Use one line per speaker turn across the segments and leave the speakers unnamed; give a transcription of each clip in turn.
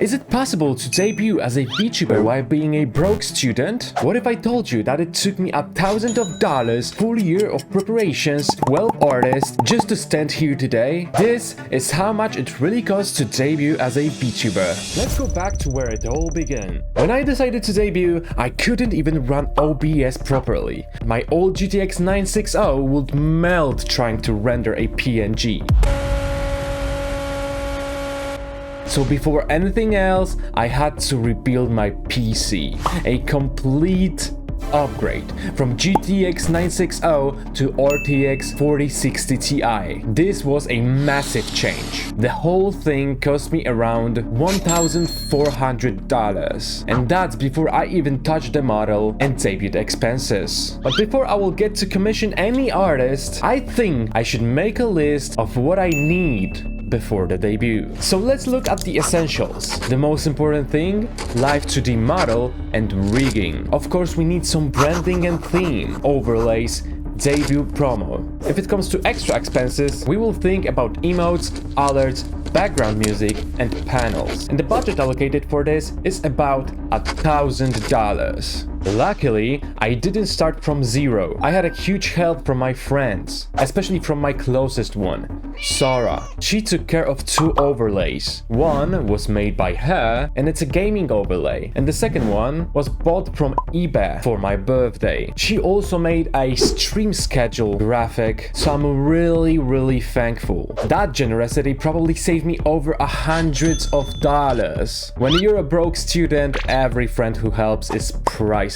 Is it possible to debut as a VTuber while being a broke student? What if I told you that it took me $1,000, full year of preparations, 12 artists, just to stand here today? This is how much it really costs to debut as a VTuber. Let's go back to where it all began. When I decided to debut, I couldn't even run OBS properly. My old GTX 960 would melt trying to render a PNG. So before anything else, I had to rebuild my PC. A complete upgrade from GTX 960 to RTX 4060 Ti. This was a massive change. The whole thing cost me around $1,400, and that's before I even touched the model and debuted expenses. But before I will get to commission any artist, I think I should make a list of what I need before the debut. So let's look at the essentials. The most important thing, live 2D model and rigging. Of course, we need some branding and theme, overlays, debut promo. If it comes to extra expenses, we will think about emotes, alerts, background music, and panels. And the budget allocated for this is about $1,000. Luckily, I didn't start from zero. I had a huge help from my friends, especially from my closest one, Sarah. She took care of 2 overlays. One was made by her, and it's a gaming overlay, and the second one was bought from eBay for my birthday. She also made a stream schedule graphic, so I'm really thankful. That generosity probably saved me over $100s. When you're a broke student, every friend who helps is priceless.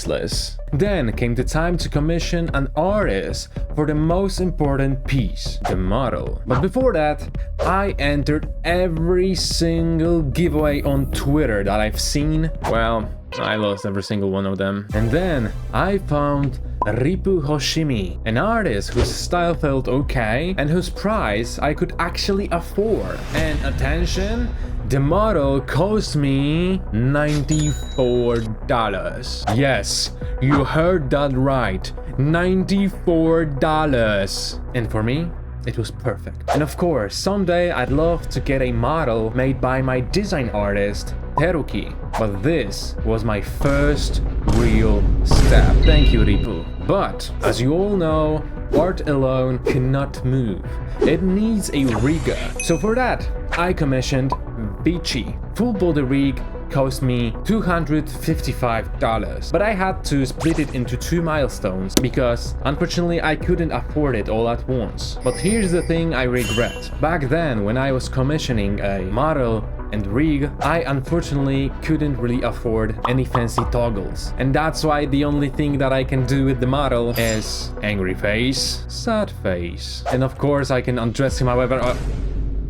Then came the time to commission an artist for the most important piece, the model. But before that, I entered every single giveaway on Twitter that I've seen. Well, I lost every single one of them. And then I found Ripu Hoshimi, an artist whose style felt okay and whose price I could actually afford. And attention, the model cost me $94. Yes, you heard that right, $94. And for me, it was perfect. And of course, someday I'd love to get a model made by my design artist, Teruki. But this was my first real step. Thank you, Ripu. But, as you all know, art alone cannot move. It needs a rigger. So for that, I commissioned Vici. Full body rig cost me $255, but I had to split it into 2 milestones because unfortunately I couldn't afford it all at once. But here's the thing I regret. Back then, when I was commissioning a model and rig, I unfortunately couldn't really afford any fancy toggles. And that's why the only thing that I can do with the model is angry face, sad face. And of course I can undress him however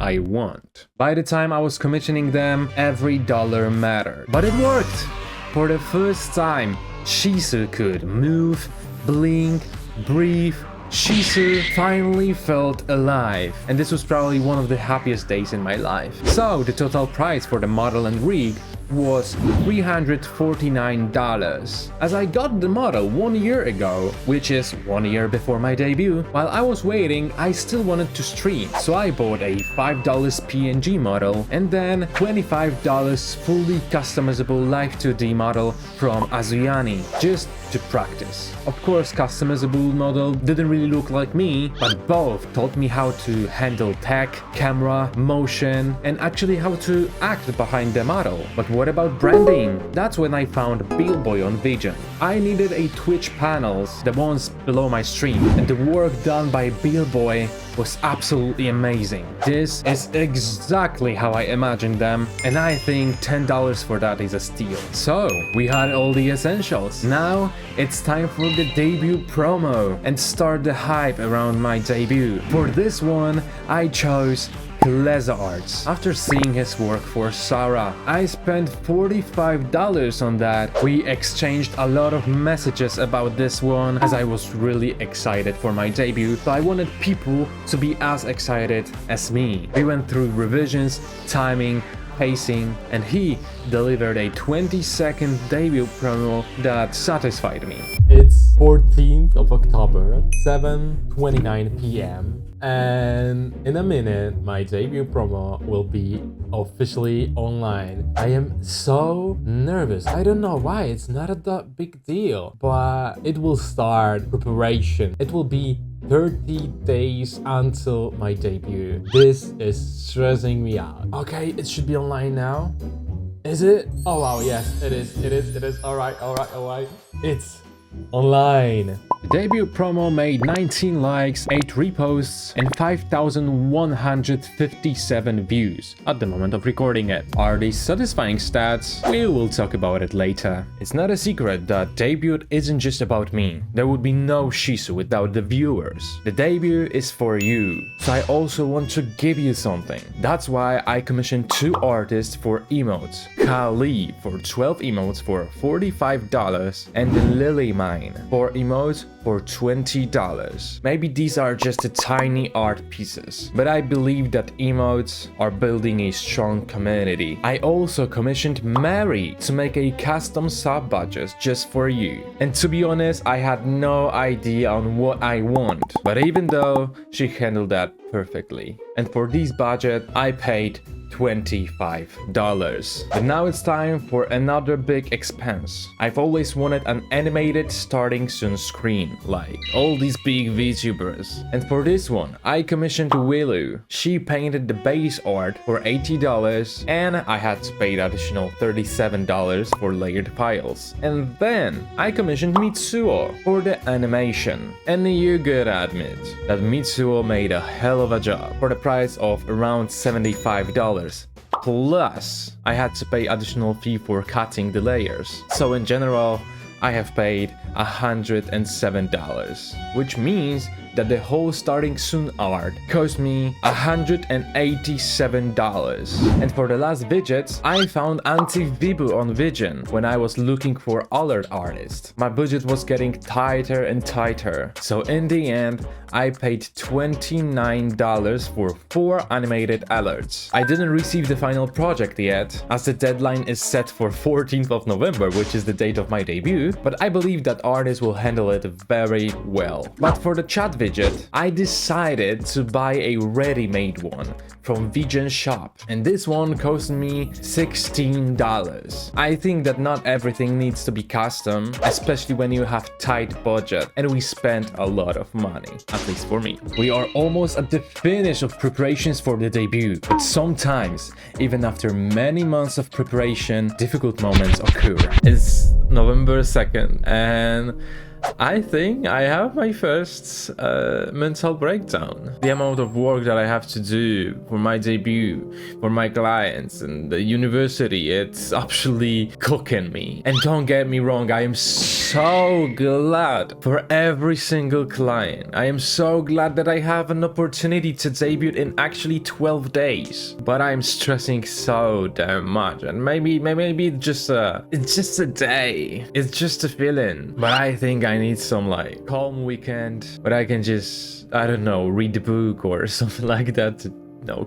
I want. By the time I was commissioning them, every dollar mattered. But it worked! For the first time, Sheesu could move, blink, breathe. Sheesu finally felt alive, and this was probably one of the happiest days in my life. So the total price for the model and rig was $349. As I got the model 1 year ago, which is 1 year before my debut, while I was waiting, I still wanted to stream, so I bought a $5 PNG model and then $25 fully customizable Live 2D model from Azuyani, just to practice. Of course, customizable model didn't really look like me, but both taught me how to handle tech, camera, motion, and actually how to act behind the model. But what about branding? That's when I found Billboy on Vision. I needed a Twitch panels, the ones below my stream, and the work done by Billboy was absolutely amazing. This is exactly how I imagined them, and I think $10 for that is a steal. So, we had all the essentials. Now, it's time for the debut promo and start the hype around my debut. For this one, I chose Kleza Arts. After seeing his work for Sarah, I spent $45 on that. We exchanged a lot of messages about this one as I was really excited for my debut, so I wanted people to be as excited as me. We went through revisions, timing, pacing, and he delivered a 20-second debut promo that satisfied me.
It's 14th of October, 7:29 p.m. And in a minute, my debut promo will be officially online. I am so nervous. I don't know why. It's not a big deal, but it will start preparation. It will be 30 days until my debut. This is stressing me out. Okay, it should be online now. Is it? Oh wow, yes, it is. All right. It's online.
The debut promo made 19 likes, 8 reposts, and 5,157 views at the moment of recording it. Are these satisfying stats? We will talk about it later. It's not a secret that debut isn't just about me. There would be no Sheesu without the viewers. The debut is for you, so I also want to give you something. That's why I commissioned 2 artists for emotes. Kali for 12 emotes for $45 and Lily Mine for emotes for $20. Maybe these are just the tiny art pieces, but I believe that emotes are building a strong community. I also commissioned Mary to make a custom sub budget just for you. And to be honest, I had no idea on what I want, but even though she handled that perfectly. And for this budget, I paid $25. But now it's time for another big expense. I've always wanted an animated starting soon screen, like all these big VTubers. And for this one, I commissioned Willow. She painted the base art for $80 and I had to pay the additional $37 for layered files. And then I commissioned Mitsuo for the animation. And you gotta admit that Mitsuo made a hell of a job for the price of around $75. Plus, I had to pay additional fee for cutting the layers. So in general, I have paid $107, which means that the whole starting soon art cost me $187. And for the last widgets, I found Anti-Vibu on Vision when I was looking for other artists. My budget was getting tighter and tighter, so in the end, I paid $29 for 4 animated alerts. I didn't receive the final project yet, as the deadline is set for 14th of November, which is the date of my debut, but I believe that artists will handle it very well. But for the chat widget, I decided to buy a ready-made one from Vision Shop, and this one cost me $16. I think that not everything needs to be custom, especially when you have tight budget, and we spent a lot of money, at least for me. We are almost at the finish of preparations for the debut, but sometimes, even after many months of preparation, difficult moments occur. It's November 2nd, and I think I have my first mental breakdown. The amount of work that I have to do for my debut, for my clients and the university, it's actually cooking me. And don't get me wrong, I am so glad for every single client. I am so glad that I have an opportunity to debut in actually 12 days. But I'm stressing so damn much, and maybe it's just a day. It's just a feeling. But I think I need some like calm weekend where I can just, I don't know, read the book or something like that to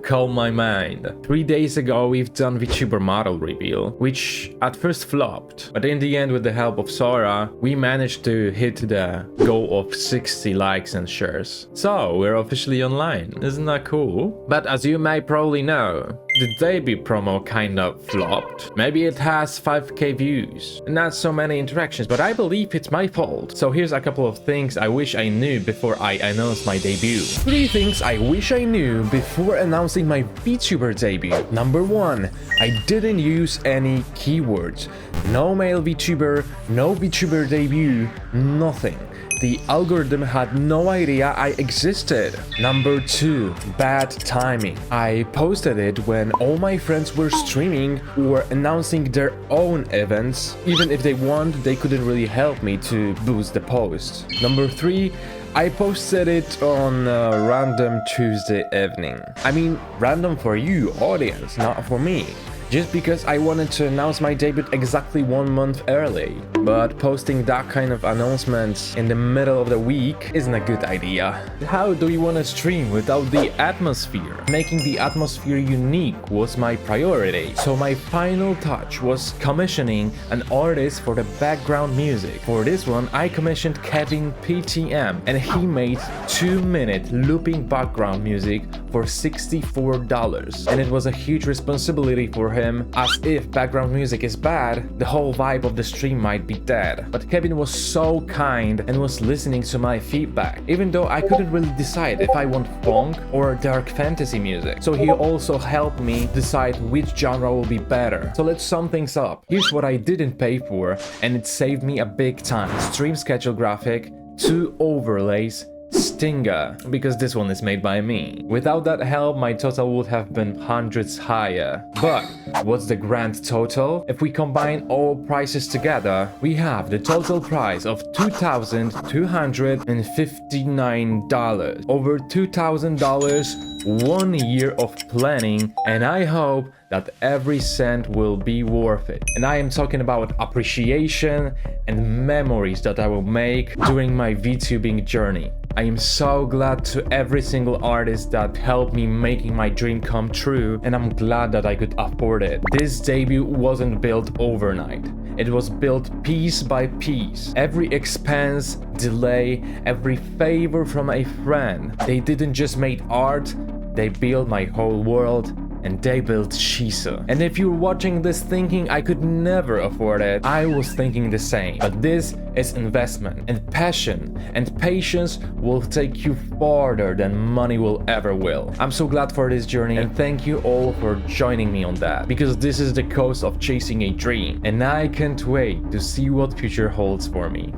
calm my mind. 3 days ago we've done VTuber model reveal, which at first flopped, but in the end, with the help of Sora, we managed to hit the goal of 60 likes and shares. So we're officially online. Isn't that cool? But as you may probably know, the debut promo kind of flopped. Maybe it has 5k views and not so many interactions, but I believe it's my fault. So here's a couple of things I wish I knew before I announced my debut. 3 things I wish I knew before announcing my VTuber debut. Number 1, I didn't use any keywords. No male VTuber, no VTuber debut, nothing. The algorithm had no idea I existed. Number 2, bad timing. I posted it when all my friends were streaming or announcing their own events. Even if they want, they couldn't really help me to boost the post. Number 3, I posted it on a random Tuesday evening. I mean, random for you, audience, not for me. just because I wanted to announce my debut exactly 1 month early. But posting that kind of announcement in the middle of the week isn't a good idea. How do you want to stream without the atmosphere? Making the atmosphere unique was my priority. So my final touch was commissioning an artist for the background music. For this one, I commissioned Kevin PTM, and he made 2-minute looping background music for $64. And it was a huge responsibility for him, as if background music is bad, the whole vibe of the stream might be dead. But Kevin was so kind and was listening to my feedback, even though I couldn't really decide if I want funk or dark fantasy music. So he also helped me decide which genre will be better. So let's sum things up. Here's what I didn't pay for, and it saved me a big time. Stream schedule graphic, 2 overlays, Stinger, because this one is made by me. Without that help, my total would have been hundreds higher. But what's the grand total? If we combine all prices together, we have the total price of $2,259. Over $2,000, 1 year of planning, and I hope that every cent will be worth it. And I am talking about appreciation and memories that I will make during my VTubing journey. I am so glad to every single artist that helped me making my dream come true, and I'm glad that I could afford it. This debut wasn't built overnight. It was built piece by piece. Every expense, delay, every favor from a friend. They didn't just make art, they built my whole world, and they built Sheesu. And if you're watching this thinking I could never afford it, I was thinking the same. But this is investment, and passion and patience will take you farther than money will ever will. I'm so glad for this journey, and thank you all for joining me on that, because this is the cost of chasing a dream, and I can't wait to see what future holds for me.